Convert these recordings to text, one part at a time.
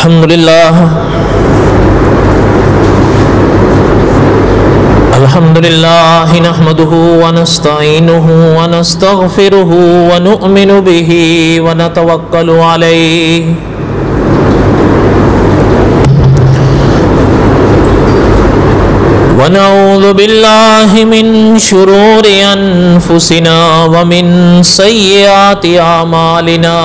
الحمدللہ نحمده ونستعینه ونستغفره ونؤمن به ونتوکل علیہ ونعوذ باللہ من شرور انفسنا ومن سیئات اعمالنا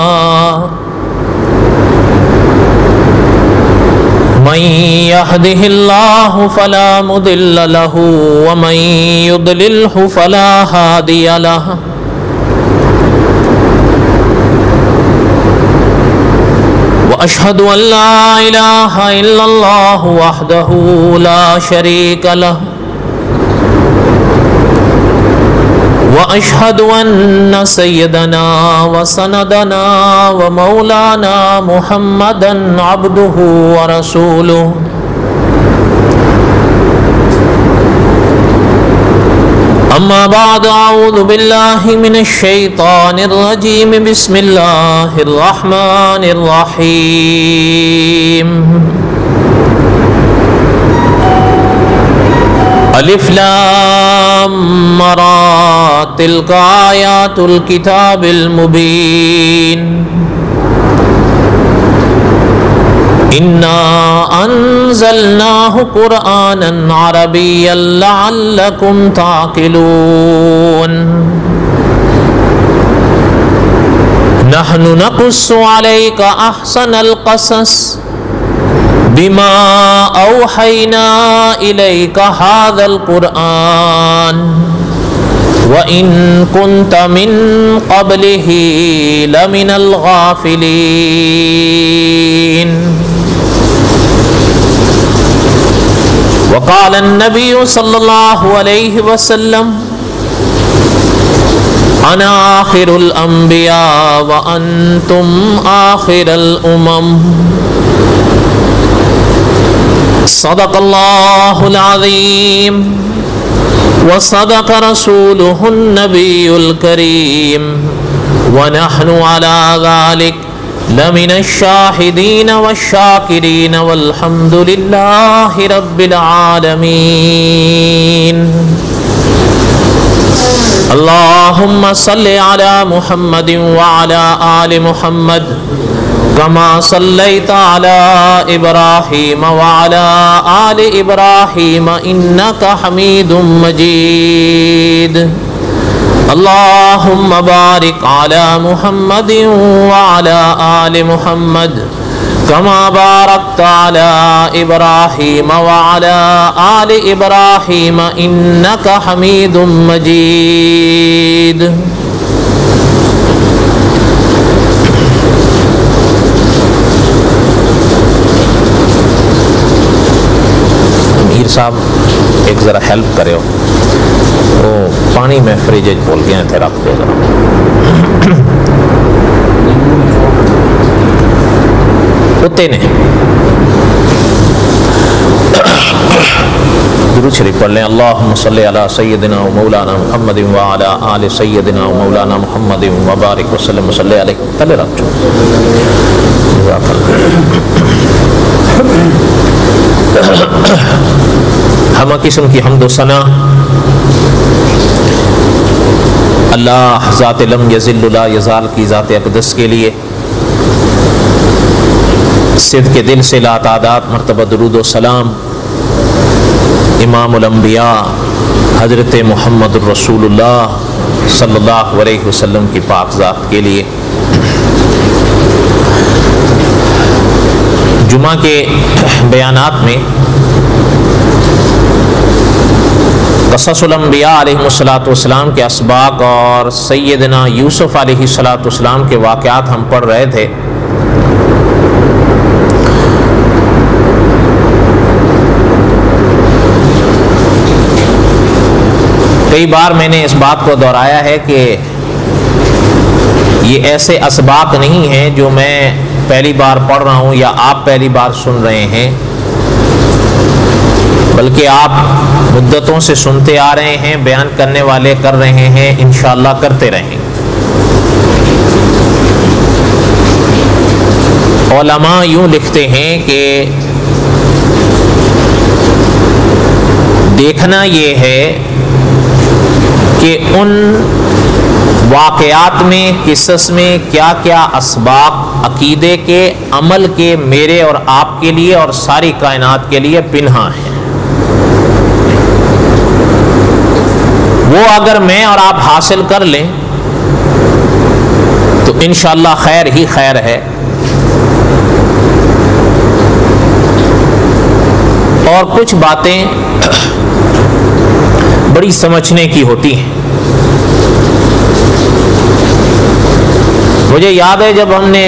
من يهده الله فلا مضل له ومن يضلله فلا هادي له وأشهد أن لا إله إلا الله وحده لا شريك له وأشهد أن سيدنا وسندنا ومولانا محمدا عبده ورسوله أما بعد أعوذ بالله من الشيطان الرجيم بسم الله الرحمن الرحيم الف لام را تلك آیات الكتاب المبین انا انزلناه قرآنا عربيا لعلكم تعقلون نحن نقص عليك احسن القصص بما اوحينا اليك هذا القرآن وإن كنت من قبله لمن الغافلين وقال النبي صلى الله عليه وسلم أنا آخر الأنبياء وأنتم آخر الأمم صدق الله العظيم وصدق رسوله النبي الكريم ونحن على ذلك لمن الشاهدين والشاكرين والحمد لله رب العالمين اللهم صل على محمد وعلى آل محمد كما صليت على إبراهيم وعلى آل إبراهيم إنك حميد مجيد اللهم بارك على محمد وعلى آل محمد كما باركت على إبراهيم وعلى آل إبراهيم إنك حميد مجيد صاحب ایک ذرا ہیلپ کرے ہو وہ پانی میں فریج کھول گیا تھے رکھ دو ذرا کتے نے درود شریف پڑھ لیں اللہم صلی علی سیدنا و مولانا محمد و علی آل سیدنا و مولانا محمد و بارک وسلم صلی علیہ پہلے رکھ چھو جزاک اللہ ہمہ قسم کی حمد و ثنا اللہ ذات لم یزل لا یزال کی ذات اقدس کے لیے صدق کے دل سے لا تعداد مرتبہ درود و سلام امام الانبیاء حضرت محمد الرسول اللہ صلی اللہ علیہ وسلم کی پاک ذات کے لیے جمعہ کے بیانات میں قصص الانبیاء علیہ السلام کے اسباق اور سیدنا یوسف علیہ السلام کے واقعات ہم پڑھ رہے تھے. کئی بار میں نے اس بات کو دہرایا ہے کہ یہ ایسے اسباق نہیں ہیں جو میں پہلی بار پڑھ رہا ہوں یا آپ پہلی بار سن رہے ہیں، بلکہ آپ مدتوں سے سنتے آ رہے ہیں، بیان کرنے والے کر رہے ہیں، انشاءاللہ کرتے رہیں. علماء یوں لکھتے ہیں کہ دیکھنا یہ ہے کہ ان واقعات میں، قصص میں کیا کیا اسباق عقیدے کے، عمل کے میرے اور آپ کے لیے اور ساری کائنات کے لیے پنہاں ہیں۔ وہ اگر میں اور آپ حاصل کر لیں تو انشاءاللہ خیر ہی خیر ہے، اور کچھ باتیں بڑی سمجھنے کی ہوتی ہیں۔ مجھے یاد ہے جب ہم نے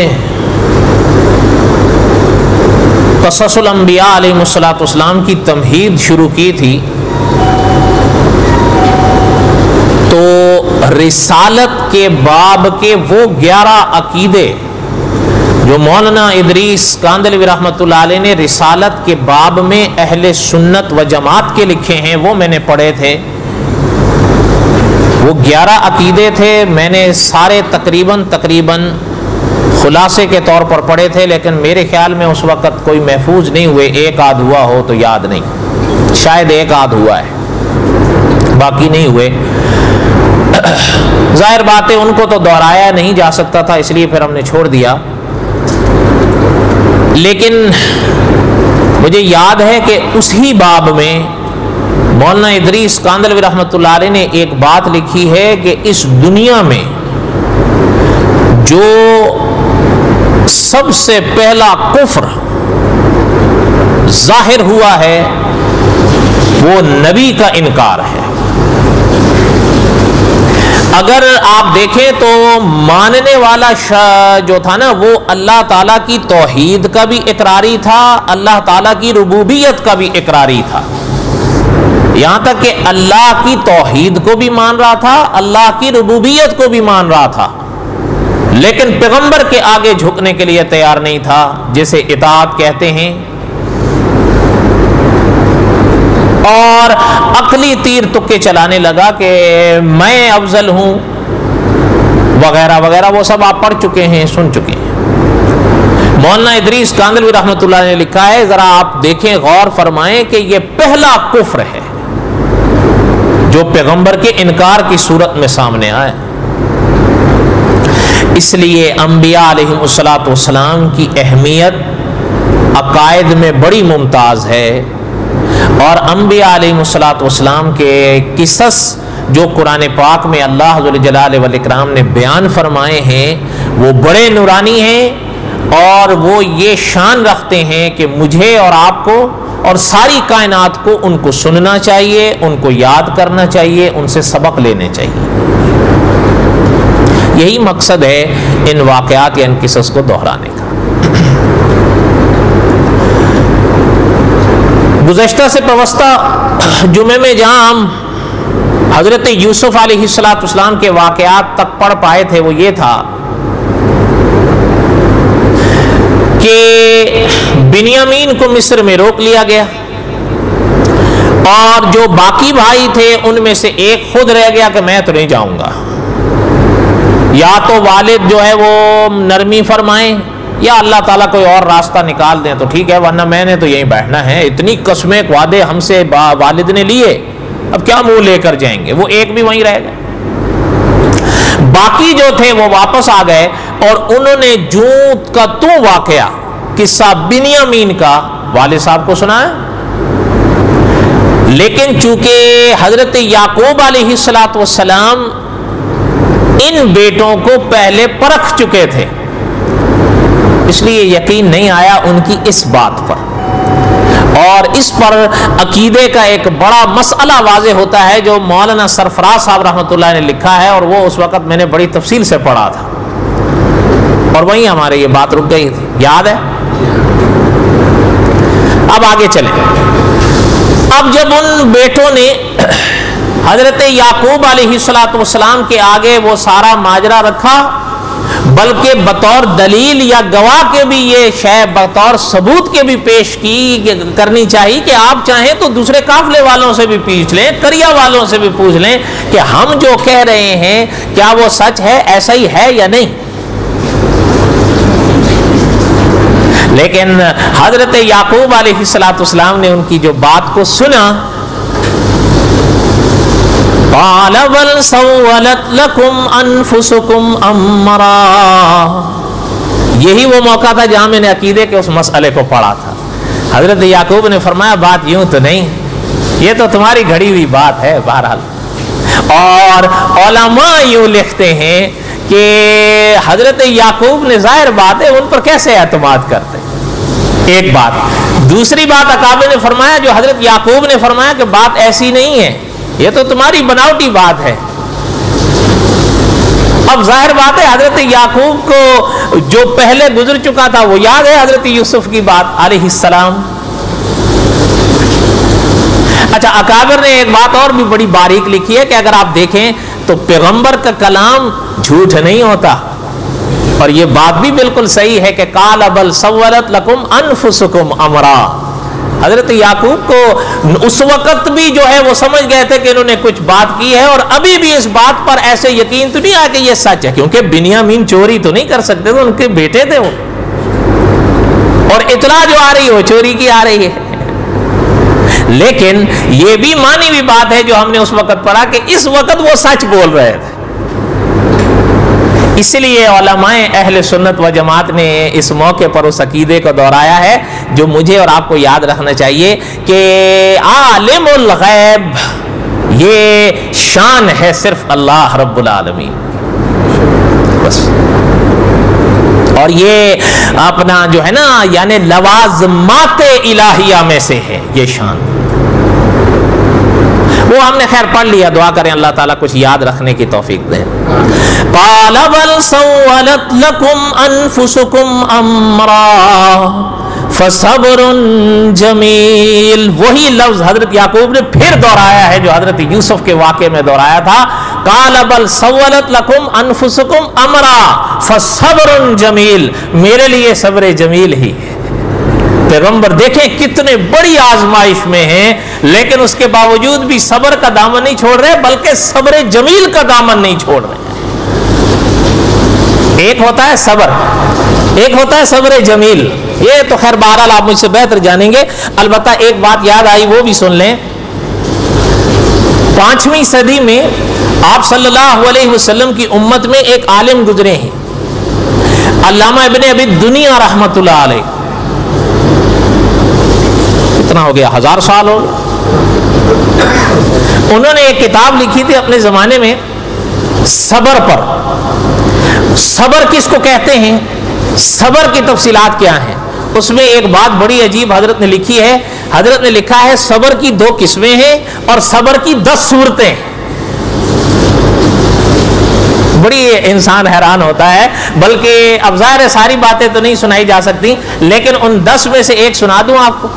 قصص الانبیاء علیہ السلام کی تمہید شروع کی تھی تو رسالت کے باب کے وہ 11 عقیدے جو مولانا ادریس کاندھلوی رحمۃ اللہ علیہ نے رسالت کے باب میں اہل سنت و جماعت کے لکھے ہیں وہ میں نے پڑھے تھے۔ وہ 11 عقیدے تھے، میں نے سارے تقریباً خلاصے کے طور پر پڑھے تھے، لیکن میرے خیال میں اس وقت کوئی محفوظ نہیں ہوئے، ایک آدھ ہوا ہو تو یاد نہیں، شاید ایک آدھ ہوا ہے، باقی نہیں ہوئے۔ ظاہر بات ہے ان کو تو دہرایا نہیں جا سکتا تھا، اس لیے پھر ہم نے چھوڑ دیا۔ لیکن مجھے یاد ہے کہ اسی باب میں مولانا ادریس کاندھلوی رحمۃ اللہ علیہ نے ایک بات لکھی ہے کہ اس دنیا میں جو سب سے پہلا کفر ظاہر ہوا ہے وہ نبی کا انکار ہے۔ اگر آپ دیکھیں تو ماننے والا جو تھا نا وہ اللہ تعالیٰ کی توحید کا بھی اقراری تھا، اللہ تعالیٰ کی ربوبیت کا بھی اقراری تھا، یہاں تک کہ اللہ کی توحید کو بھی مان رہا تھا، اللہ کی ربوبیت کو بھی مان رہا تھا، لیکن پیغمبر کے آگے جھکنے کے لیے تیار نہیں تھا، جسے اطاعت کہتے ہیں، اور عقلی تیر تکے چلانے لگا کہ میں افضل ہوں وغیرہ وغیرہ، وہ سب آپ پڑھ چکے ہیں، سن چکے ہیں۔ مولانا ادریس کاندھلوی رحمۃ اللہ نے لکھا ہے، ذرا آپ دیکھیں، غور فرمائیں کہ یہ پہلا کفر ہے جو پیغمبر کے انکار کی صورت میں سامنے آئے۔ اس لیے انبیاء علیہ السلام کی اہمیت عقائد میں بڑی ممتاز ہے، اور انبیاء علیہ السلام کے قصص جو قرآن پاک میں اللہ ذو الجلال والاکرام نے بیان فرمائے ہیں وہ بڑے نورانی ہیں، اور وہ یہ شان رکھتے ہیں کہ مجھے اور آپ کو اور ساری کائنات کو ان کو سننا چاہیے، ان کو یاد کرنا چاہیے، ان سے سبق لینے چاہیے۔ یہی مقصد ہے ان واقعات یا ان قصص کو دہرانے کا۔ گزشتہ سے پوستہ جمعے میں جہاں ہم حضرت یوسف علیہ السلام کے واقعات تک پڑھ پائے تھے وہ یہ تھا کہ بنیامین کو مصر میں روک لیا گیا، اور جو باقی بھائی تھے ان میں سے ایک خود رہ گیا کہ میں تو نہیں جاؤں گا، یا تو والد جو ہے وہ نرمی فرمائیں یا اللہ تعالیٰ کوئی اور راستہ نکال دیں تو ٹھیک ہے، ورنہ میں نے تو یہیں بیٹھنا ہے۔ اتنی قسمیں وعدے ہم سے والد نے لیے، اب کیا منہ لے کر جائیں گے، وہ ایک بھی وہیں رہ گئے۔ باقی جو تھے وہ واپس آ گئے، اور انہوں نے جوت کا تو واقعہ قصہ بنیامین کا والد صاحب کو سنایا، لیکن چونکہ حضرت یعقوب علیہ السلام ان بیٹوں کو پہلے پرکھ چکے تھے، اس لیے یقین نہیں آیا ان کی اس بات پر، اور اس پر عقیدے کا ایک بڑا مسئلہ واضح ہوتا ہے جو مولانا سرفراز صاحب رحمۃ اللہ نے لکھا ہے، اور وہ اس وقت میں نے بڑی تفصیل سے پڑھا تھا، اور وہیں ہمارے یہ بات رک گئی تھی، یاد ہے؟ اب آگے چلیں۔ اب جب ان بیٹوں نے حضرت یعقوب علیہ السلام کے آگے وہ سارا ماجرا رکھا، بلکہ بطور دلیل یا گواہ کے بھی یہ شے بطور ثبوت کے بھی پیش کرنی چاہیے کہ آپ چاہیں تو دوسرے قافلے والوں سے بھی پوچھ لیں، کریا والوں سے بھی پوچھ لیں کہ ہم جو کہہ رہے ہیں کیا وہ سچ ہے، ایسا ہی ہے یا نہیں۔ لیکن حضرت یعقوب علیہ السلام نے ان کی جو بات کو سنا، قال بل سولت لکم انفسکم امرا، یہی وہ موقع تھا جہاں میں نے عقیدے کے اس مسئلے کو پڑھا تھا۔ حضرت یعقوب نے فرمایا بات یوں تو نہیں، یہ تو تمہاری گھڑی ہوئی بات ہے بہرحال۔ اور علماء یوں لکھتے ہیں کہ حضرت یعقوب نے ظاہر بات ہے ان پر کیسے اعتماد کرتے، ایک بات۔ دوسری بات اکابر نے فرمایا، جو حضرت یعقوب نے فرمایا کہ بات ایسی نہیں ہے، یہ تو تمہاری بناوٹی بات ہے۔ اب ظاہر بات ہے حضرت یعقوب کو جو پہلے گزر چکا تھا وہ یاد ہے، حضرت یوسف کی بات علیہ السلام۔ اچھا، اکابر نے ایک بات اور بھی بڑی باریک لکھی ہے کہ اگر آپ دیکھیں تو پیغمبر کا کلام جھوٹ نہیں ہوتا، اور یہ بات بھی بالکل صحیح ہے کہ قال بل سولت لکم انفسکم امرا۔ حضرت یعقوب کو اس وقت بھی جو ہے وہ سمجھ گئے تھے کہ انہوں نے کچھ بات کی ہے، اور ابھی بھی اس بات پر ایسے یقین تو نہیں آیا کہ یہ سچ ہے، کیونکہ بنیامین چوری تو نہیں کر سکتے تھے، ان کے بیٹے تھے وہ، اور اطلاع جو آ رہی ہے وہ چوری کی آ رہی ہے۔ لیکن یہ بھی مانی ہوئی بات ہے جو ہم نے اس وقت پڑھا کہ اس وقت وہ سچ بول رہے تھے۔ اس لیے علماء اہل سنت و جماعت نے اس موقع پر اس عقیدے کو دہرایا ہے جو مجھے اور آپ کو یاد رکھنا چاہیے کہ عالم الغیب یہ شان ہے صرف اللہ رب العالمین بس، اور یہ اپنا جو ہے نا یعنی لوازمات الہیہ میں سے ہے یہ شان۔ وہ ہم نے خیر پڑھ لیا، دعا کریں اللہ تعالیٰ کچھ یاد رکھنے کی توفیق دے۔ قال بل سولت لکم انفسکم امرا فصبر جمیل، وہی لفظ حضرت یعقوب نے پھر دہرایا ہے جو حضرت یوسف کے واقعے میں دہرایا تھا۔ قال بل سولت لکم انفسکم امرا فصبر جمیل، میرے لیے صبر جمیل ہی ہے۔ پیغمبر دیکھیں کتنے بڑی آزمائش میں ہیں، لیکن اس کے باوجود بھی صبر کا دامن نہیں چھوڑ رہے، بلکہ صبر جمیل کا دامن نہیں چھوڑ رہے۔ ایک ہوتا ہے صبر، ایک ہوتا ہے صبر جمیل، یہ تو خیر بہرحال آپ مجھ سے بہتر جانیں گے۔ البتہ ایک بات یاد آئی وہ بھی سن لیں، 5ویں صدی میں آپ صلی اللہ علیہ وسلم کی امت میں ایک عالم گزرے ہیں، علامہ ابن ابی دنیا رحمت اللہ علیہ۔ کتنا ہو گیا، 1000 سال ہو گئے۔ انہوں نے ایک کتاب لکھی تھی اپنے زمانے میں صبر پر۔ صبر کس کو کہتے ہیں، صبر کی تفصیلات کیا ہیں، اس میں ایک بات بڑی عجیب حضرت نے لکھی ہے۔ حضرت نے لکھا ہے صبر کی 2 قسمیں ہیں اور صبر کی 10 صورتیں۔ بڑی انسان حیران ہوتا ہے، بلکہ اب ظاہر ہے ساری باتیں تو نہیں سنائی جا سکتی، لیکن ان 10 میں سے ایک سنا دوں آپ کو۔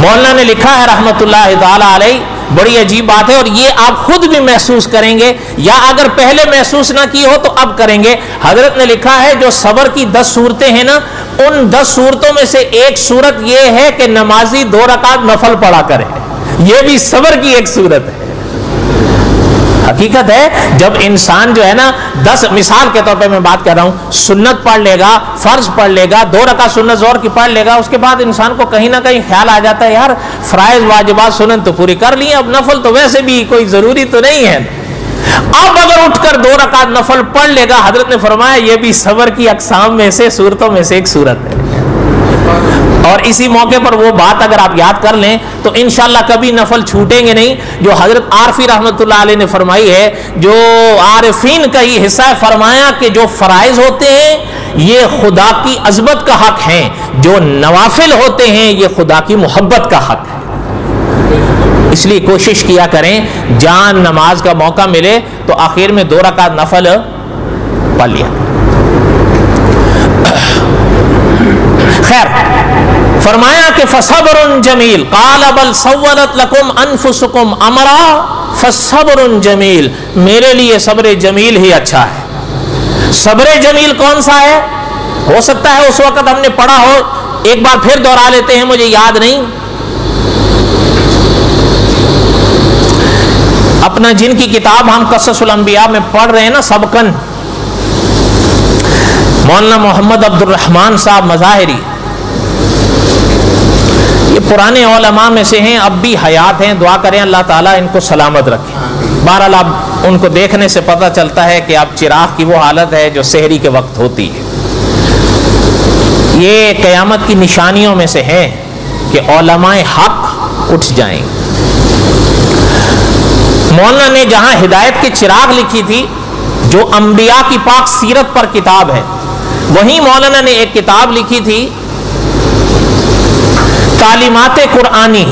مولانا نے لکھا ہے رحمت اللہ تعالی علیہ، بڑی عجیب بات ہے اور یہ آپ خود بھی محسوس کریں گے، یا اگر پہلے محسوس نہ کی ہو تو اب کریں گے۔ حضرت نے لکھا ہے جو صبر کی 10 صورتیں ہیں نا، ان 10 صورتوں میں سے ایک صورت یہ ہے کہ نمازی 2 رکعت نفل پڑھا کرے، یہ بھی صبر کی ایک صورت ہے۔ حقیقت ہے جب انسان جو ہے نا 10 مثال کے طور پہ میں بات کر رہا ہوں، سنت پڑھ لے گا، فرض پڑھ لے گا، 2 رکعت سنت ظہر کی پڑھ لے گا، اس کے بعد انسان کو کہیں نہ کہیں خیال آ جاتا ہے یار فرائض واجبات سنت تو پوری کر لی، اب نفل تو ویسے بھی کوئی ضروری تو نہیں ہے۔ اب اگر اٹھ کر 2 رکعت نفل پڑھ لے گا، حضرت نے فرمایا یہ بھی صبر کی اقسام میں سے صورتوں میں سے ایک صورت ہے۔ اور اسی موقع پر وہ بات اگر آپ یاد کر لیں تو انشاءاللہ کبھی نفل چھوٹیں گے نہیں، جو حضرت عارفی رحمت اللہ علیہ نے فرمائی ہے، جو عارفین کا ہی حصہ ہے، فرمایا کہ جو فرائض ہوتے ہیں یہ خدا کی عظمت کا حق ہیں، جو نوافل ہوتے ہیں یہ خدا کی محبت کا حق ہے۔ اس لیے کوشش کیا کریں جان نماز کا موقع ملے تو آخر میں 2 رکعت نفل پڑھ لیا۔ خیر فرمایا کہ فصبر جمیل، قال بل سولت لکم انفسکم امرا فصبر جمیل، میرے لیے صبر جمیل ہی اچھا ہے۔ صبر جمیل کون سا ہے؟ ہو سکتا ہے اس وقت ہم نے پڑھا ہو، ایک بار پھر دوہرا لیتے ہیں، مجھے یاد نہیں۔ اپنا جن کی کتاب ہم قصص الانبیاء میں پڑھ رہے ہیں نا سبقن، مولانا محمد عبد الرحمان صاحب مظاہری، یہ پرانے علماء میں سے ہیں، اب بھی حیات ہیں، دعا کریں اللہ تعالیٰ ان کو سلامت رکھے۔ بہرحال اب ان کو دیکھنے سے پتہ چلتا ہے کہ اب چراغ کی وہ حالت ہے جو سحری کے وقت ہوتی ہے۔ یہ قیامت کی نشانیوں میں سے ہے کہ علماء حق اٹھ جائیں۔ مولانا نے جہاں ہدایت کے چراغ لکھی تھی جو انبیاء کی پاک سیرت پر کتاب ہے، وہیں مولانا نے ایک کتاب لکھی تھی تعلیمات قرآنی،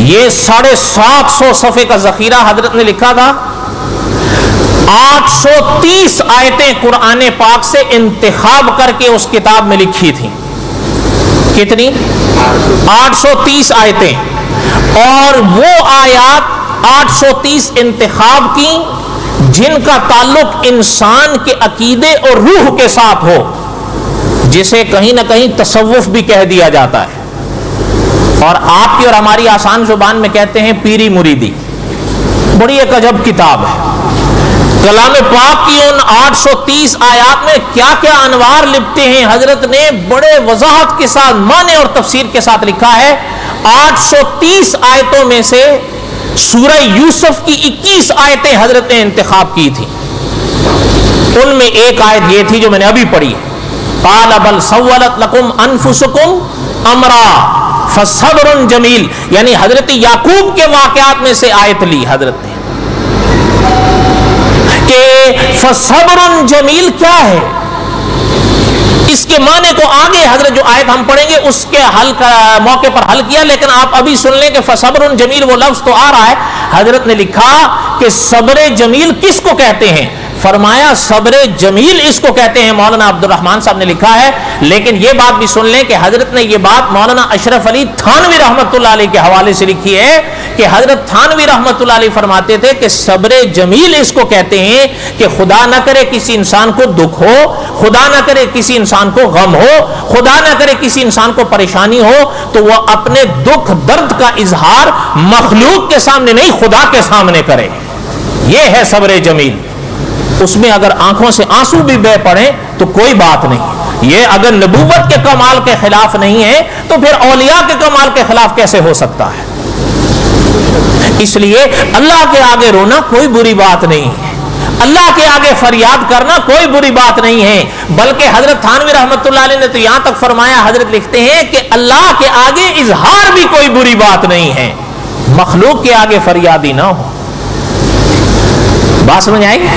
یہ 750 صفحے کا ذخیرہ حضرت نے لکھا تھا۔ 830 آیتیں قرآن پاک سے انتخاب کر کے اس کتاب میں لکھی تھیں۔ کتنی؟ 830 آیتیں، اور وہ آیات 830 انتخاب کی جن کا تعلق انسان کے عقیدے اور روح کے ساتھ ہو، جسے کہیں نہ کہیں تصوف بھی کہہ دیا جاتا ہے، اور آپ کی اور ہماری آسان زبان میں کہتے ہیں پیری مریدی۔ بڑی ایک عجب کتاب ہے۔ کلام پاک کی ان 830 آیات میں کیا کیا انوار لپٹے ہیں، حضرت نے بڑے وضاحت کے ساتھ معنی اور تفسیر کے ساتھ لکھا ہے۔ 830 آیتوں میں سے سورہ یوسف کی 21 آیتیں حضرت نے انتخاب کی تھی۔ ان میں ایک آیت یہ تھی جو میں نے ابھی پڑھی، قال بل سولت لکم انفسکم امرا فصبر جمیل، یعنی حضرت یعقوب کے واقعات میں سے آیت لی حضرت نے کہ فصبر جمیل کیا ہے۔ اس کے معنی کو آگے حضرت جو آیت ہم پڑھیں گے اس کے حل کا موقع پر حل کیا، لیکن آپ ابھی سن لیں کہ فصبر جمیل وہ لفظ تو آ رہا ہے۔ حضرت نے لکھا کہ صبر جمیل کس کو کہتے ہیں، فرمایا صبر جمیل اس کو کہتے ہیں، مولانا عبد الرحمان صاحب نے لکھا ہے۔ لیکن یہ بات بھی سن لیں کہ حضرت نے یہ بات مولانا اشرف علی تھانوی رحمۃ اللہ علیہ کے حوالے سے لکھی ہے کہ حضرت تھانوی رحمۃ اللہ علیہ فرماتے تھے کہ صبر جمیل اس کو کہتے ہیں کہ خدا نہ کرے کسی انسان کو دکھ ہو، خدا نہ کرے کسی انسان کو غم ہو، خدا نہ کرے کسی انسان کو پریشانی ہو، تو وہ اپنے دکھ درد کا اظہار مخلوق کے سامنے نہیں خدا کے سامنے کرے۔ یہ ہے صبر جمیل۔ اس میں اگر آنکھوں سے آنسو بھی بہ پڑے تو کوئی بات نہیں۔ یہ اگر نبوت کے کمال کے خلاف نہیں ہے تو پھر اولیاء کے کمال کے خلاف کیسے ہو سکتا ہے؟ اس لیے اللہ کے آگے رونا کوئی بری بات نہیں ہے، اللہ کے آگے فریاد کرنا کوئی بری بات نہیں ہے، بلکہ حضرت تھانوی رحمۃ اللہ علیہ نے تو یہاں تک فرمایا، حضرت لکھتے ہیں کہ اللہ کے آگے اظہار بھی کوئی بری بات نہیں ہے، مخلوق کے آگے فریادی نہ ہو۔ بات سمجھ آئی؟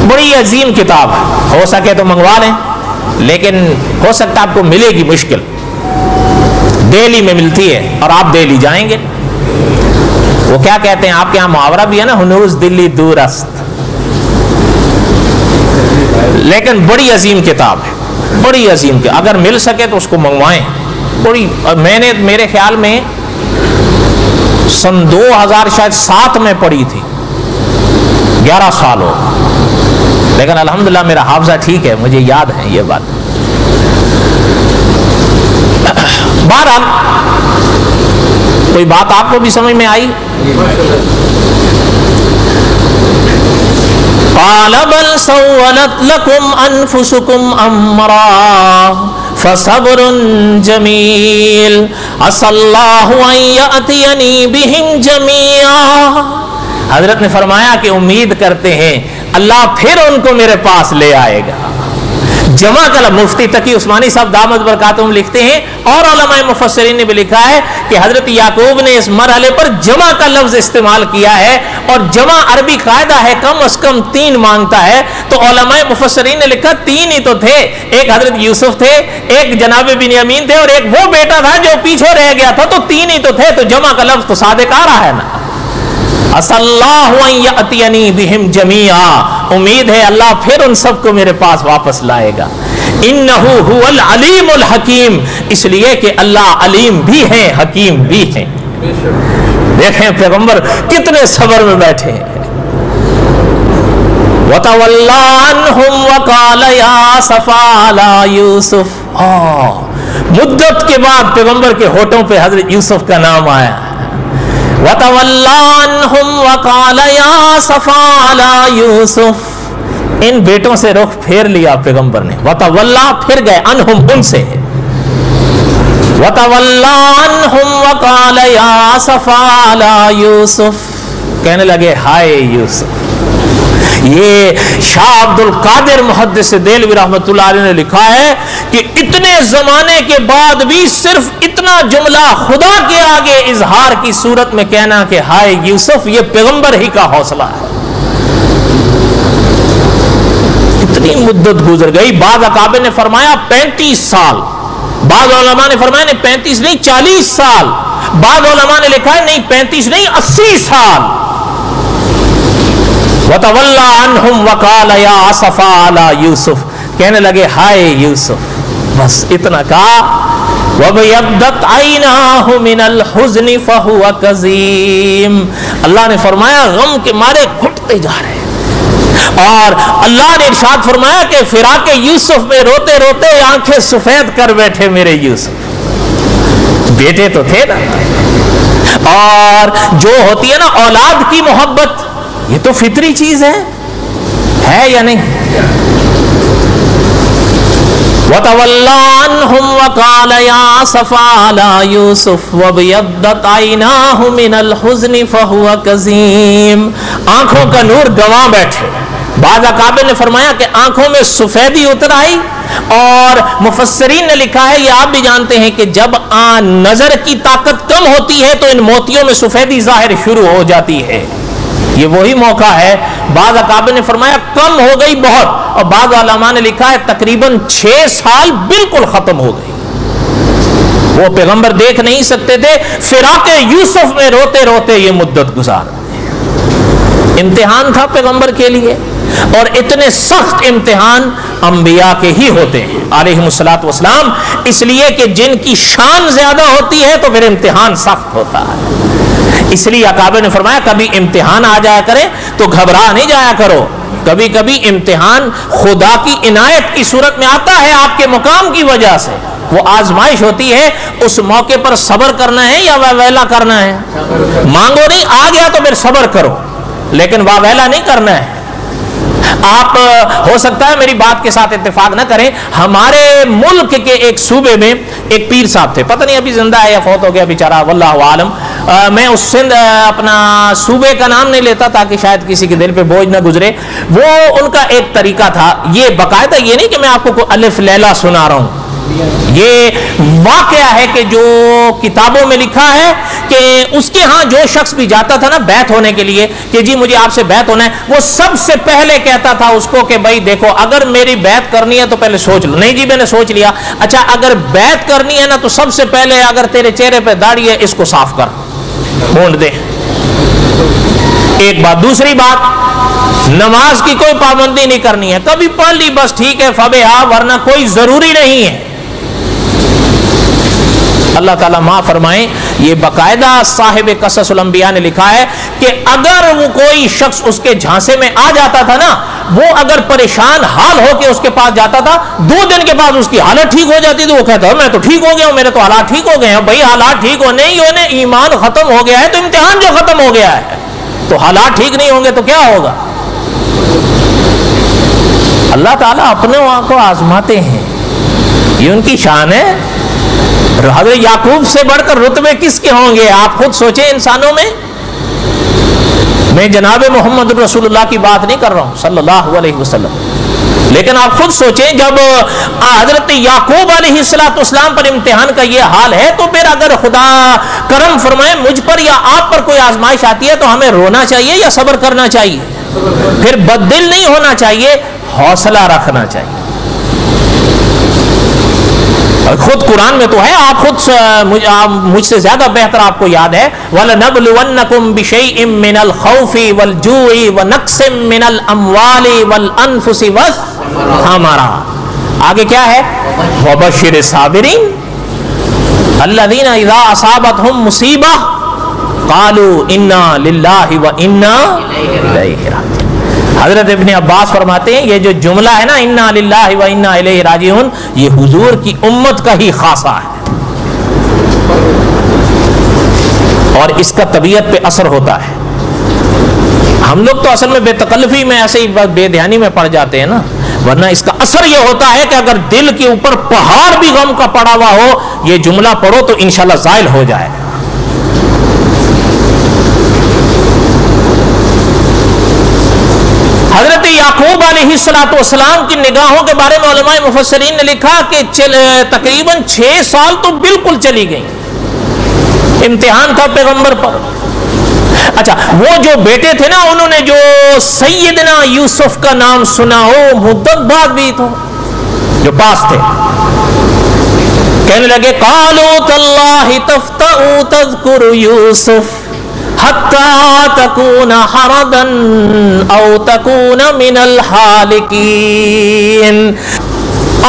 بڑی عظیم کتاب، ہو سکے تو منگوا لیں، لیکن ہو سکتا آپ کو ملے گی مشکل۔ دہلی میں ملتی ہے اور آپ دہلی جائیں گے، وہ کیا کہتے ہیں آپ کے یہاں محاورہ بھی ہے نا، ہنوز دلی دور است، لیکن بڑی عظیم کتاب ہے، بڑی عظیم کہ اگر مل سکے تو اس کو منگوائیں۔ بڑی، میں نے میرے خیال میں سن 2007 میں پڑھی تھی، 11 سال ہو، لیکن الحمدللہ میرا حافظہ ٹھیک ہے، مجھے یاد ہے یہ بات۔ بہرحال کوئی بات آپ کو بھی سمجھ میں آئی؟ قال بل سولت لكم انفسكم امرا فصبر جمیل عسى الله ان يأتيني بهم جميعا۔ حضرت نے فرمایا کہ امید کرتے ہیں اللہ پھر ان کو میرے پاس لے آئے گا۔ جمع کا لفظ مفتی تقی عثمانی صاحب دامت برکاتہم لکھتے ہیں، اور علماء مفسرین نے بھی لکھا ہے کہ حضرت یعقوب نے اس مرحلے پر جمع کا لفظ استعمال کیا ہے، اور جمع عربی قاعدہ ہے کم از کم 3 مانگتا ہے، تو علماء مفسرین نے لکھا 3 ہی تو تھے، ایک حضرت یوسف تھے، ایک جناب بنیامین تھے، اور ایک وہ بیٹا تھا جو پیچھے رہ گیا تھا، تو 3 ہی تو تھے، تو جمع کا لفظ تو صادق آ رہا ہے نا۔ عسى الله ان يأتيني بهم جميعا، امید ہے اللہ پھر ان سب کو میرے پاس واپس لائے گا۔ انه هو العلیم الحکیم، اس لیے کہ اللہ علیم بھی ہیں حکیم بھی ہیں۔ دیکھیں پیغمبر کتنے صبر میں بیٹھے ہیں۔ وَتَوَلَّى عَنْهُمْ وَقَالَ يَا أَسَفَىٰ عَلَىٰ يُوسُف، مدت کے بعد پیغمبر کے ہونٹوں پہ حضرت یوسف کا نام آیا۔ وَتَوَلَّى عَنْهُمْ وَقَالَ يَا أَسَفَىٰ عَلَىٰ يُوسُف، ان بیٹوں سے رخ پھیر لیا پیغمبر نے. وتولا, پھر گئے, عنہم, ان سے. وتولا عنہم وقال یا اسفا علی یوسف, کہنے لگے ہائے یوسف. یہ شاہ عبد القادر محدث دہلوی رحمۃ اللہ علیہ نے لکھا ہے کہ اتنے زمانے کے بعد بھی صرف اتنا جملہ خدا کے آگے اظہار کی صورت میں کہنا کہ ہائے یوسف, یہ پیغمبر ہی کا حوصلہ ہے. اتنی مدت گزر گئی. بعض اکابر نے فرمایا 35 سال, بعض علماء نے فرمایا نہیں 35 نہیں 40 سال, بعض علماء نے لکھا ہے نہیں 35 نہیں 80 سال. وَتَوَلَّى عَنْهُمْ وَقَالَ يَا أَسَفَا عَلَى يُوسُف, کہنے لگے ہائے یوسف. بس اتنا کہا. وَبَيَضَّتْ عَيْنَاهُ مِنَ الْحُزْنِ فَهُوَ كَظِيمٌ, اللہ نے فرمایا غم کے مارے گھٹتے جا رہے ہیں. اور اللہ نے ارشاد فرمایا کہ فراق یوسف میں روتے روتے آنکھیں سفید کر بیٹھے میرے یوسف. بیٹے تو تھے نا, اور جو ہوتی ہے نا اولاد کی محبت, یہ تو فطری چیز ہے یا نہیں؟ وَتَوَلَّى عَنْهُمْ وَقَالَ يَا أَسَفَا عَلَى يُوسُفَ وَابْيَضَّتْ عَيْنَاهُ مِنَ الْحُزْنِ فَهُوَ كَظِيمٌ, آنکھوں کا نور گواں بیٹھے. بعض اکابر نے فرمایا کہ آنکھوں میں سفیدی اتر آئی, اور مفسرین نے لکھا ہے, یہ آپ بھی جانتے ہیں کہ جب نظر کی طاقت کم ہوتی ہے تو ان موتیوں میں سفیدی ظاہر شروع ہو جاتی ہے. یہ وہی موقع ہے. بعض اکابر نے فرمایا کم ہو گئی بہت, اور بعض علماء نے لکھا ہے تقریباً 6 سال بالکل ختم ہو گئی. وہ پیغمبر دیکھ نہیں سکتے تھے, فراق یوسف میں روتے روتے یہ مدت گزار. امتحان تھا پیغمبر کے لیے, اور اتنے سخت امتحان انبیاء کے ہی ہوتے ہیں علیہم الصلوۃ والسلام, اس لیے کہ جن کی شان زیادہ ہوتی ہے تو پھر امتحان سخت ہوتا ہے. اس لیے اکابر نے فرمایا کبھی امتحان آ جایا کرے تو گھبرا نہیں جایا کرو. کبھی کبھی امتحان خدا کی عنایت کی صورت میں آتا ہے آپ کے مقام کی وجہ سے. وہ آزمائش ہوتی ہے, اس موقع پر صبر کرنا ہے یا واویلا کرنا ہے. مانگو نہیں, آ گیا تو پھر صبر کرو, لیکن واویلا نہیں کرنا ہے. آپ ہو سکتا ہے میری بات کے ساتھ اتفاق نہ کریں, ہمارے ملک کے ایک صوبے میں ایک پیر صاحب تھے, پتہ نہیں ابھی زندہ ہے یا فوت ہو گیا بیچارہ, واللہ عالم. میں اس سندھ اپنا صوبے کا نام نہیں لیتا تاکہ شاید کسی کے دل پہ بوجھ نہ گزرے. وہ ان کا ایک طریقہ تھا, یہ باقاعدہ یہ نہیں کہ میں آپ کو کوئی الف لیلا سنا رہا ہوں, یہ واقعہ ہے کہ جو کتابوں میں لکھا ہے کہ اس کے ہاں جو شخص بھی جاتا تھا نا بیعت ہونے کے لیے کہ جی مجھے آپ سے بیعت ہونا ہے, وہ سب سے پہلے کہتا تھا اس کو کہ بھائی دیکھو اگر میری بیعت کرنی ہے تو پہلے سوچ لو. نہیں جی میں نے سوچ لیا. اچھا اگر بیعت کرنی ہے نا تو سب سے پہلے اگر تیرے چہرے پہ داڑھی ہے اس کو صاف کر, مونڈ دے. ایک بات. دوسری بات, نماز کی کوئی پابندی نہیں کرنی ہے, کبھی پڑھ لی بس ٹھیک ہے فبہا, ورنہ کوئی ضروری نہیں ہے. اللہ تعالیٰ معاف فرمائیں, یہ باقاعدہ صاحب قصص الانبیاء نے لکھا ہے کہ اگر وہ کوئی شخص اس کے جھانسے میں آ جاتا تھا نا, وہ اگر پریشان حال ہو کے اس کے پاس جاتا تھا, 2 دن کے بعد اس کی حالت ٹھیک ہو جاتی, تو وہ کہتا ہے میں تو ٹھیک ہو گیا ہوں, میرے تو حالات ٹھیک ہو گئے ہیں. بھائی حالات ٹھیک ہونے ہی ہونے, ایمان ختم ہو گیا ہے تو امتحان جو ختم ہو گیا ہے, تو حالات ٹھیک نہیں ہوں گے تو کیا ہوگا. اللہ تعالیٰ اپنے وہاں کو آزماتے ہیں, یہ ان کی شان ہے. حضرت یعقوب سے بڑھ کر رتبے کس کے ہوں گے آپ خود سوچیں انسانوں میں. میں جناب محمد رسول اللہ کی بات نہیں کر رہا ہوں صلی اللہ علیہ وسلم, لیکن آپ خود سوچیں جب حضرت یعقوب علیہ السلام پر امتحان کا یہ حال ہے, تو پھر اگر خدا کرم فرمائے مجھ پر یا آپ پر کوئی آزمائش آتی ہے تو ہمیں رونا چاہیے یا صبر کرنا چاہیے؟ پھر بددل نہیں ہونا چاہیے, حوصلہ رکھنا چاہیے. خود قرآن میں تو ہے, آپ خود مجھ سے زیادہ بہتر آپ کو یاد ہے, وَلَنَبْلُوَنَّكُمْ بِشَيْءٍ مِّنَ الْخَوْفِ وَالْجُوعِ وَنَقْصٍ مِّنَ الْأَمْوَالِ وَالْأَنفُسِ وَالثَّمَرَاتِ. آگے کیا ہے؟ وَبَشِّرِ الصَّابِرِينَ الَّذِينَ إِذَا أَصَابَتْهُمْ مُصِيبَةٌ قَالُوا إِنَّا لِلَّهِ وَإِنَّا إِلَيْهِ رَاجِعُونَ. حضرت ابن عباس فرماتے ہیں یہ جو جملہ ہے نا انا للہ و انا الیہ راجعون, یہ حضور کی امت کا ہی خاصہ ہے, اور اس کا طبیعت پہ اثر ہوتا ہے. ہم لوگ تو اصل میں بے تکلفی میں ایسے ہی بے دھیانی میں پڑ جاتے ہیں نا، ورنہ اس کا اثر یہ ہوتا ہے کہ اگر دل کے اوپر پہاڑ بھی غم کا پڑا ہوا ہو، یہ جملہ پڑھو تو انشاءاللہ زائل ہو جائے گا۔ حضرت یعقوب علیہ السلام کی نگاہوں کے بارے میں علماء مفسرین نے لکھا کہ تقریباً 6 سال تو بالکل چلی گئی، امتحان تھا پیغمبر پر۔ اچھا، وہ جو بیٹے تھے نا، انہوں نے جو سیدنا یوسف کا نام سنا ہو، مدت بعد بھی تو جو پاس تھے، کہنے لگے قالوا تاللہ تفتأ تذکر یوسف حتی تکون حردا او تکون من الحالکین۔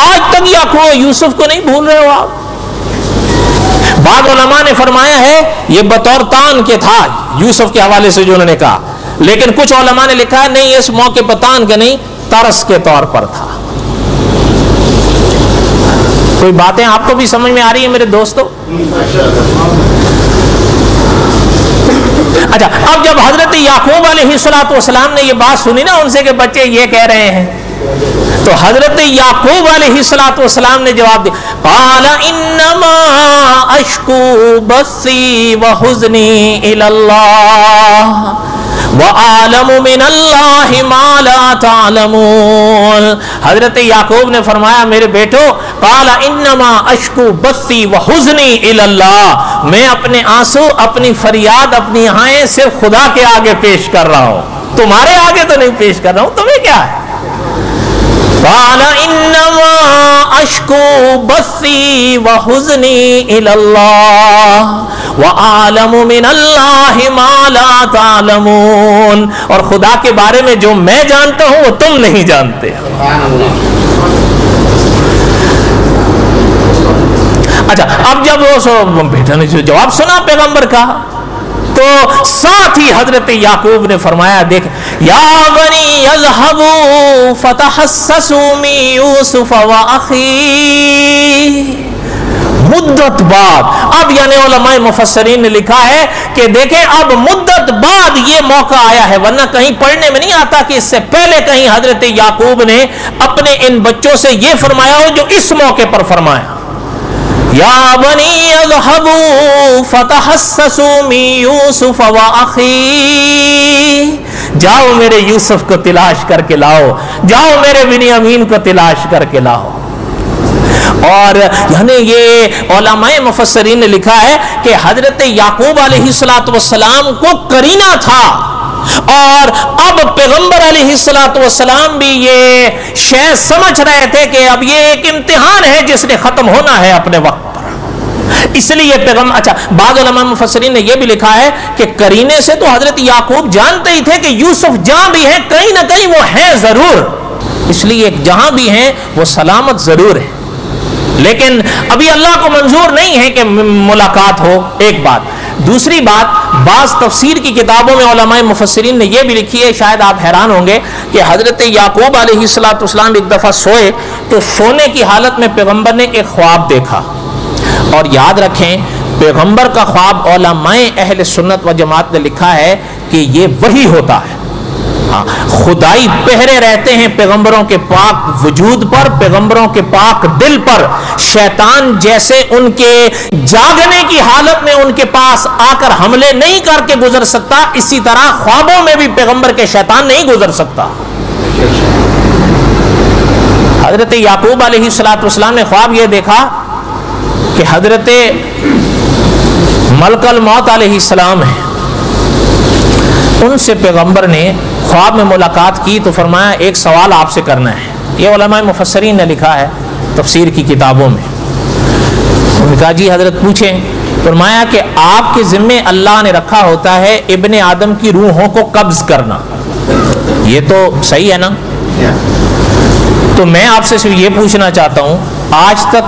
آج تک یعقوب یوسف کو نہیں بھول رہے ہو آپ؟ بعض علماء نے فرمایا ہے یہ بطور تان کے تھا، یوسف کے حوالے سے جو انہوں نے کہا، لیکن کچھ علماء نے لکھا ہے نہیں، اس موقع پر تان کے نہیں، ترس کے طور پر تھا۔ کوئی باتیں آپ کو بھی سمجھ میں آ رہی ہیں میرے دوستو؟ اچھا، اب جب حضرت یعقوب علیہ السلام نے یہ بات سنی نا ان سے کہ بچے یہ کہہ رہے ہیں، تو حضرت یعقوب علیہ السلام نے جواب دیا، قال انما اشکو بثی وحزنی الی اللہ وَأَعْلَمُ مِنَ اللَّهِ مَا لَا تَعْلَمُونَ۔ حضرت یعقوب نے فرمایا میرے بیٹو، قَالَ إِنَّمَا أَشْكُو بَثِّي وَحُزْنِي إِلَى اللَّهِ، میں اپنے آنسو، اپنی فریاد، اپنی آہیں صرف خدا کے آگے پیش کر رہا ہوں، تمہارے آگے تو نہیں پیش کر رہا ہوں، تمہیں کیا ہے؟ قَالَ إِنَّمَا أَشْكُو بَثِّي وَحُزْنِي إِلَى اللَّهِ وَأَعْلَمُ مِنَ اللَّهِ مَا لَا تَعْلَمُونَ، اور خدا کے بارے میں جو میں جانتا ہوں وہ تم نہیں جانتے۔ اچھا، اب جب وہ بیٹا نے جو جواب سنا پیغمبر کا، تو ساتھ ہی حضرت یعقوب نے فرمایا دیکھ، یا بنی اذهبوا فتحسسوا من یوسف واخیہ۔ مدت بعد، اب یعنی علماء مفسرین نے لکھا ہے کہ دیکھیں اب مدت بعد یہ موقع آیا ہے، ورنہ کہیں پڑھنے میں نہیں آتا کہ اس سے پہلے کہیں حضرت یعقوب نے اپنے ان بچوں سے یہ فرمایا ہو جو اس موقع پر فرمایا، یا بنی اذهبوا فتحسسوا من یوسف واخیہ، جاؤ میرے یوسف کو تلاش کر کے لاؤ، جاؤ میرے بنیامین کو تلاش کر کے لاؤ۔ اور یعنی یہ علماء مفسرین نے لکھا ہے کہ حضرت یعقوب علیہ السلام کو کرینہ تھا، اور اب پیغمبر علیہ السلام بھی یہ شے سمجھ رہے تھے کہ اب یہ ایک امتحان ہے جس نے ختم ہونا ہے اپنے وقت پر، اس لیے پیغمبر۔ اچھا، بعض علماء مفسرین نے یہ بھی لکھا ہے کہ کرینے سے تو حضرت یعقوب جانتے ہی تھے کہ یوسف جہاں بھی ہیں کہیں نہ کہیں وہ ہیں ضرور، اس لیے جہاں بھی ہیں وہ سلامت ضرور ہے، لیکن ابھی اللہ کو منظور نہیں ہے کہ ملاقات ہو، ایک بات۔ دوسری بات، بعض تفسیر کی کتابوں میں علماء مفسرین نے یہ بھی لکھی ہے، شاید آپ حیران ہوں گے، کہ حضرت یعقوب علیہ السلام ایک دفعہ سوئے تو سونے کی حالت میں پیغمبر نے ایک خواب دیکھا، اور یاد رکھیں پیغمبر کا خواب علماء اہل سنت و جماعت نے لکھا ہے کہ یہ وحی ہوتا ہے، خدائی پہرے رہتے ہیں پیغمبروں کے پاک وجود پر، پیغمبروں کے پاک دل پر، شیطان جیسے ان کے جاگنے کی حالت میں ان کے پاس آ کر حملے نہیں کر کے گزر سکتا، اسی طرح خوابوں میں بھی پیغمبر کے شیطان نہیں گزر سکتا۔ حضرت یعقوب علیہ السلام نے خواب یہ دیکھا کہ حضرت ملک الموت علیہ السلام ہے، ان سے پیغمبر نے خواب میں ملاقات کی تو فرمایا ایک سوال آپ سے کرنا ہے، یہ علماء مفسرین نے لکھا ہے تفسیر کی کتابوں میں۔ انہوں نے کہا جی حضرت پوچھیں۔ فرمایا کہ آپ کے ذمے اللہ نے رکھا ہوتا ہے ابن آدم کی روحوں کو قبض کرنا، یہ تو صحیح ہے نا؟ تو میں آپ سے صرف یہ پوچھنا چاہتا ہوں، آج تک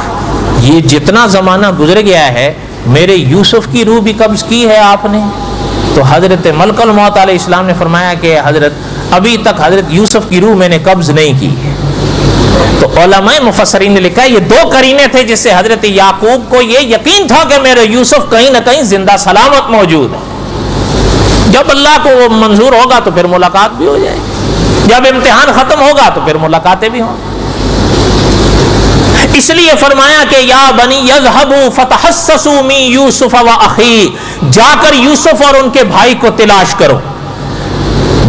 یہ جتنا زمانہ گزر گیا ہے میرے یوسف کی روح بھی قبض کی ہے آپ نے؟ تو حضرت ملک الموت علیہ السلام نے فرمایا کہ حضرت ابھی تک حضرت یوسف کی روح میں نے قبض نہیں کی۔ تو علماء مفسرین نے لکھا یہ دو قرینے تھے جس سے حضرت یعقوب کو یہ یقین تھا کہ میرے یوسف کہیں نہ کہیں زندہ سلامت موجود ہے۔ جب اللہ کو وہ منظور ہوگا تو پھر ملاقات بھی ہو جائے گی، جب امتحان ختم ہوگا تو پھر ملاقاتیں بھی ہوں۔ اس لیے فرمایا کہ یا بنی یذهبوا فتحسسوا من یوسف واخیہ، جا کر یوسف اور ان کے بھائی کو تلاش کرو۔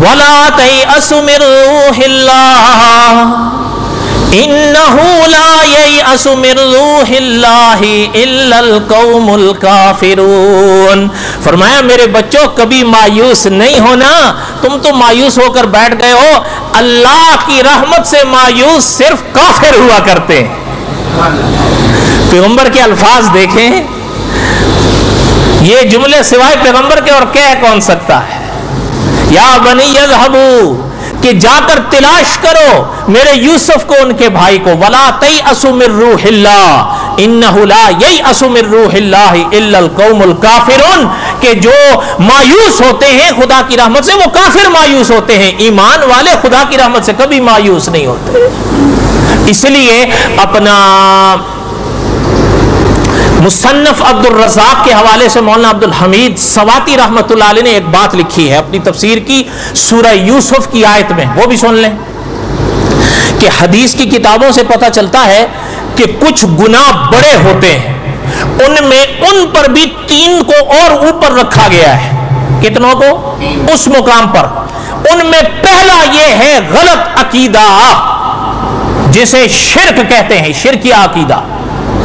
ولا تیأسوا من روح اللہ انہ لا ییأس من روح اللہ الا القوم الکافرون۔ فرمایا میرے بچوں کبھی مایوس نہیں ہونا، تم تو مایوس ہو کر بیٹھ گئے ہو، اللہ کی رحمت سے مایوس صرف کافر ہوا کرتے ہیں۔ پیغمبر کے الفاظ دیکھیں، یہ جملے سوائے پیغمبر کے اور کہہ کون سکتا ہے؟ یا بنی یذهبوا، کہ جا کر تلاش کرو میرے یوسف کو ان کے بھائی کو۔ ولا تیأسوا من روح اللہ انہ لا ییأس من روح اللہ الا القوم الکافرون، کہ جو مایوس ہوتے ہیں خدا کی رحمت سے وہ کافر مایوس ہوتے ہیں، ایمان والے خدا کی رحمت سے کبھی مایوس نہیں ہوتے۔ اس لیے اپنا مصنف عبد الرزاق کے حوالے سے مولانا عبد الحمید سواتی رحمۃ اللہ علیہ نے ایک بات لکھی ہے اپنی تفسیر کی سورہ یوسف کی آیت میں، وہ بھی سن لیں کہ حدیث کی کتابوں سے پتہ چلتا ہے کہ کچھ گناہ بڑے ہوتے ہیں، ان میں ان پر بھی 3 کو اور اوپر رکھا گیا ہے۔ کتنوں کو؟ اس مقام پر۔ ان میں پہلا یہ ہے غلط عقیدہ، جسے شرک کہتے ہیں، شرکیہ عقیدہ۔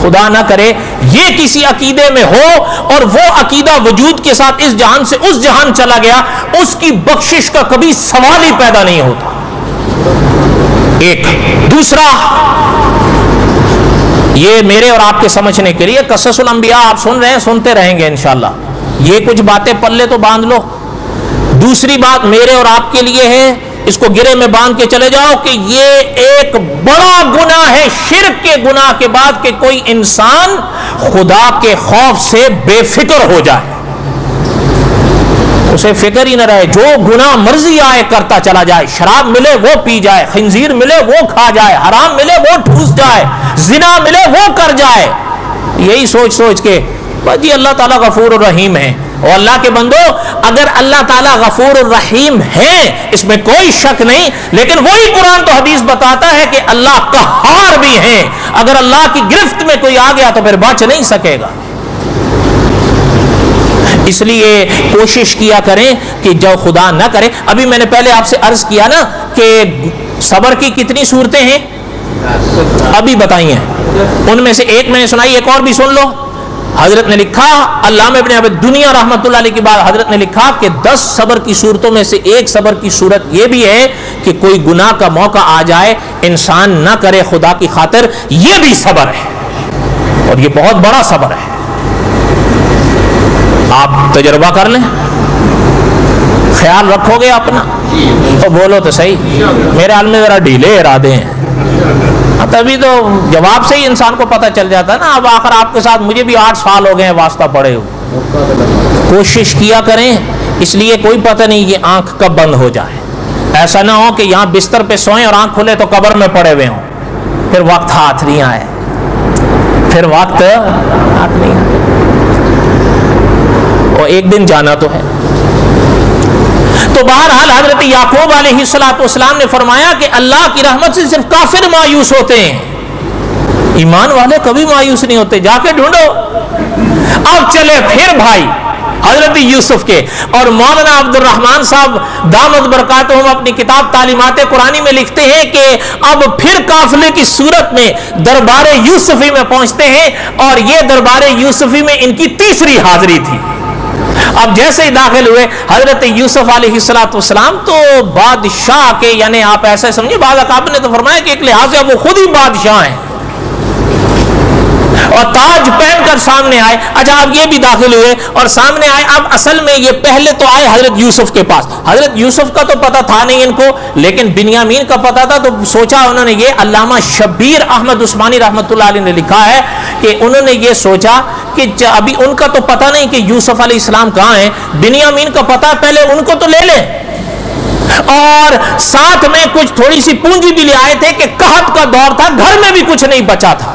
خدا نہ کرے یہ کسی عقیدے میں ہو اور وہ عقیدہ وجود کے ساتھ اس جہان سے اس جہان چلا گیا، اس کی بخشش کا کبھی سوال ہی پیدا نہیں ہوتا۔ ایک دوسرا، یہ میرے اور آپ کے سمجھنے کے لیے قصص الانبیاء آپ سن رہے ہیں، سنتے رہیں گے انشاءاللہ، یہ کچھ باتیں پلے تو باندھ لو۔ دوسری بات میرے اور آپ کے لیے ہے، اس کو گرے میں باندھ کے چلے جاؤ کہ یہ ایک بڑا گناہ ہے شرک کے گناہ کے بعد کہ کوئی انسان خدا کے خوف سے بے فکر ہو جائے، اسے فکر ہی نہ رہے، جو گناہ مرضی آئے کرتا چلا جائے، شراب ملے وہ پی جائے، خنزیر ملے وہ کھا جائے، حرام ملے وہ ٹھوس جائے، زنا ملے وہ کر جائے، یہی سوچ سوچ کے بس جی اللہ تعالیٰ غفور الرحیم ہے۔ اور اللہ کے بندو اگر اللہ تعالیٰ غفور الرحیم ہے اس میں کوئی شک نہیں، لیکن وہی قرآن تو حدیث بتاتا ہے کہ اللہ قہار بھی ہیں، اگر اللہ کی گرفت میں کوئی آ گیا تو پھر بچ نہیں سکے گا۔ اس لیے کوشش کیا کریں کہ جو خدا نہ کرے، ابھی میں نے پہلے آپ سے عرض کیا نا کہ صبر کی کتنی صورتیں ہیں ابھی بتائی ہیں، ان میں سے ایک میں نے سنائی، ایک اور بھی سن لو۔ حضرت نے لکھا، علامہ ابن ابی دنیا رحمۃ اللہ علیہ کے بعد حضرت نے لکھا کہ 10 صبر کی صورتوں میں سے ایک صبر کی صورت یہ بھی ہے کہ کوئی گناہ کا موقع آ جائے انسان نہ کرے خدا کی خاطر، یہ بھی صبر ہے اور یہ بہت بڑا صبر ہے۔ آپ تجربہ کر لیں، خیال رکھو گے اپنا تو بولو تو صحیح، میرے حال میں ذرا ڈھیلے ارادے ہیں، تبھی تو جواب سے ہی انسان کو پتہ چل جاتا ہے نا۔ اب آخر آپ کے ساتھ مجھے بھی 8 سال ہو گئے ہیں واسطہ پڑے ہوئے، کوشش کیا کریں، اس لیے کوئی پتہ نہیں یہ آنکھ کب بند ہو جائے، ایسا نہ ہو کہ یہاں بستر پہ سوئیں اور آنکھ کھلے تو قبر میں پڑے ہوئے ہوں، پھر وقت ہاتھ نہیں آئے، پھر وقت ہاتھ نہیں آئے، اور ایک دن جانا تو ہے۔ تو بہرحال حضرت یعقوب علیہ السلام نے فرمایا کہ اللہ کی رحمت سے صرف کافر مایوس ہوتے ہیں، ایمان والے کبھی مایوس نہیں ہوتے، جا کے ڈھونڈو۔ اب چلے پھر بھائی حضرت یوسف کے، اور مولانا عبد الرحمن صاحب دامت برکاتہم اپنی کتاب تعلیمات قرآنی میں لکھتے ہیں کہ اب پھر قافلے کی صورت میں دربار یوسفی میں پہنچتے ہیں، اور یہ دربار یوسفی میں ان کی تیسری حاضری تھی۔ اب جیسے ہی داخل ہوئے حضرت یوسف علیہ السلام تو بادشاہ کے، یعنی آپ ایسا سمجھے، بعض اکابر نے تو فرمایا کہ ایک لحاظ سے وہ خود ہی بادشاہ ہیں، اور تاج پہن کر سامنے آئے۔ اچھا اب یہ بھی داخل ہوئے اور سامنے آئے، اب اصل میں یہ پہلے تو آئے حضرت یوسف کے پاس، حضرت یوسف کا تو پتہ تھا نہیں ان کو، لیکن بنیامین کا پتہ تھا، تو سوچا انہوں نے یہ، علامہ شبیر احمد عثمانی رحمۃ اللہ علیہ نے لکھا ہے کہ انہوں نے یہ سوچا کہ ابھی ان کا تو پتہ نہیں کہ یوسف علیہ السلام کہاں ہیں، بنیامین کا پتہ، پہلے ان کو تو لے لیں، اور ساتھ میں کچھ تھوڑی سی پونجی بھی لے آئے تھے کہ قحط کا دور تھا، گھر میں بھی کچھ نہیں بچا تھا،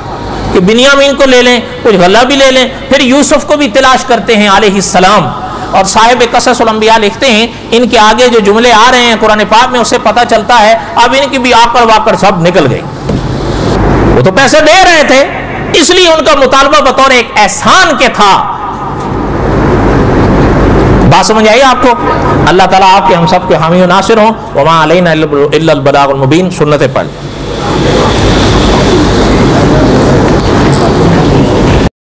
کہ بنیامین کو لے لیں، کچھ غلہ بھی لے لیں، پھر یوسف کو بھی تلاش کرتے ہیں علیہ السلام۔ اور صاحب قصص الانبیاء لکھتے ہیں ان کے آگے جو جملے آ رہے ہیں قرآن پاک میں، اس سے پتہ چلتا ہے اب ان کی بھی آکڑ واکڑ سب نکل گئی. وہ تو پیسے دے رہے تھے، اس لیے ان کا مطالبہ بطور ایک احسان کے تھا. بات سمجھ آئی آپ کو؟ اللہ تعالیٰ آپ کے ہم سب کے حامی و ناصر ہوں. وما علینا الا البلاغ المبین. سنتیں پڑھ